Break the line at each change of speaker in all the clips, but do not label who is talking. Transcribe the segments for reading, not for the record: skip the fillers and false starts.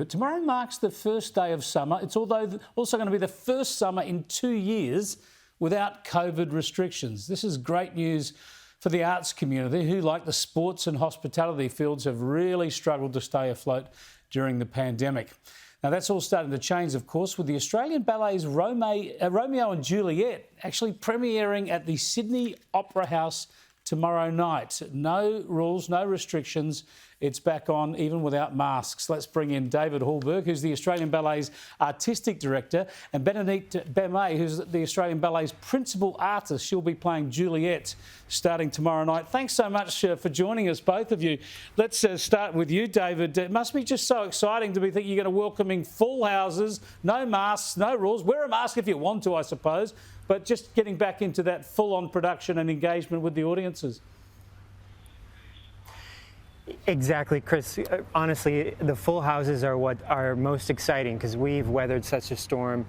But tomorrow marks the first day of summer. It's also going to be the first summer in 2 years without COVID restrictions. This is great news for the arts community who, like the sports and hospitality fields, have really struggled to stay afloat during the pandemic. Now, that's all starting to change, of course, with the Australian Ballet's Romeo and Juliet actually premiering at the Sydney Opera House tomorrow night. No rules, no restrictions. It's back on even without masks. Let's bring in David Hallberg, who's the Australian Ballet's Artistic Director, and Bénédicte Bémet, who's the Australian Ballet's Principal Artist. She'll be playing Juliet starting tomorrow night. Thanks so much for joining us, both of you. Let's start with you, David. It must be just so exciting to be thinking you're going to welcoming full houses, no masks, no rules. Wear a mask if you want to, I suppose, but just getting back into that full-on production and engagement with the audiences.
Exactly, Chris. Honestly, the full houses are what are most exciting because we've weathered such a storm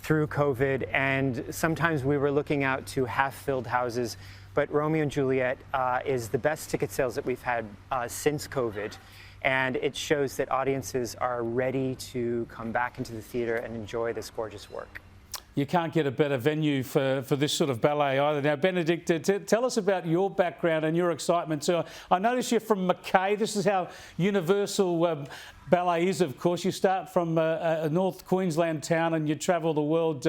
through COVID, and sometimes we were looking out to half-filled houses, but Romeo and Juliet is the best ticket sales that we've had since COVID, and it shows that audiences are ready to come back into the theatre and enjoy this gorgeous work.
You can't get a better venue for this sort of ballet either. Now, Bénédicte, tell us about your background and your excitement. So I notice you're from Mackay. This is how universal ballet is, of course. You start from a North Queensland town and you travel the world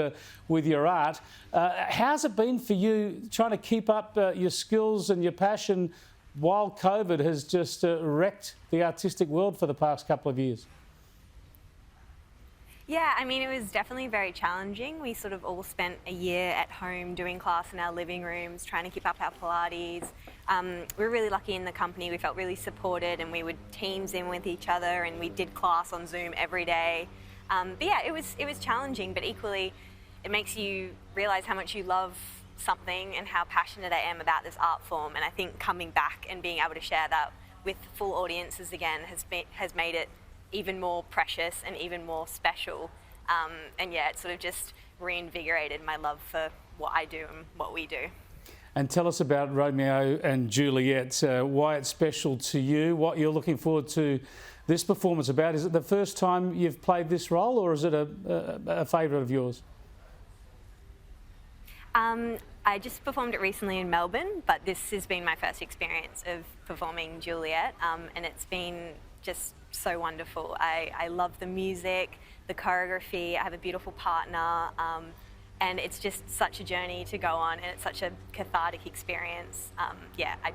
with your art. How's it been for you trying to keep up your skills and your passion while COVID has just wrecked the artistic world for the past couple of years?
Yeah, I mean, it was definitely very challenging. We sort of all spent a year at home doing class in our living rooms, trying to keep up our Pilates. We were really lucky in the company. We felt really supported, and we would teams in with each other, and we did class on Zoom every day. But yeah, it was challenging, but equally, it makes you realise how much you love something and how passionate I am about this art form. And I think coming back and being able to share that with full audiences again has made it even more precious and even more special. And yeah, it sort of just reinvigorated my love for what I do and what we do.
And tell us about Romeo and Juliet, why it's special to you, what you're looking forward to this performance about. Is it the first time you've played this role, or is it a favourite of yours?
I just performed it recently in Melbourne, but this has been my first experience of performing Juliet, and it's been just so wonderful. I love the music, the choreography. I have a beautiful partner, and it's just such a journey to go on, and it's such a cathartic experience. Yeah, I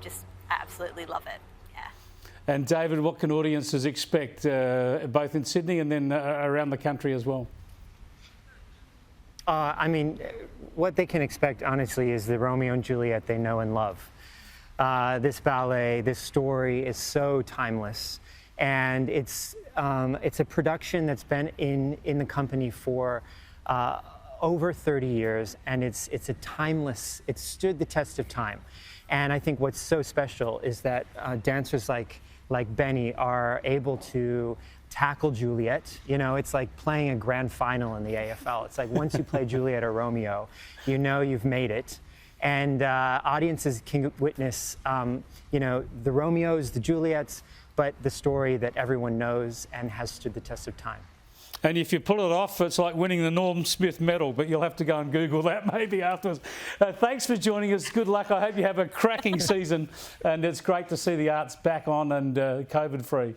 absolutely love it. Yeah.
And David, what can audiences expect, both in Sydney and then around the country as well?
I mean, what they can expect, honestly, is the Romeo and Juliet they know and love. This ballet, this story is so timeless. And it's a production that's been in the company for over 30 years, and it's stood the test of time. And I think what's so special is that dancers like Benny are able to tackle Juliet. You know, it's like playing a grand final in the AFL. It's like once you play Juliet or Romeo, you know you've made it. And audiences can witness, you know, the Romeos, the Juliets, but the story that everyone knows and has stood the test of time.
And if you pull it off, it's like winning the Norm Smith medal, but you'll have to go and Google that maybe afterwards. Thanks for joining us. Good luck. I hope you have a cracking season, and it's great to see the arts back on and COVID-free.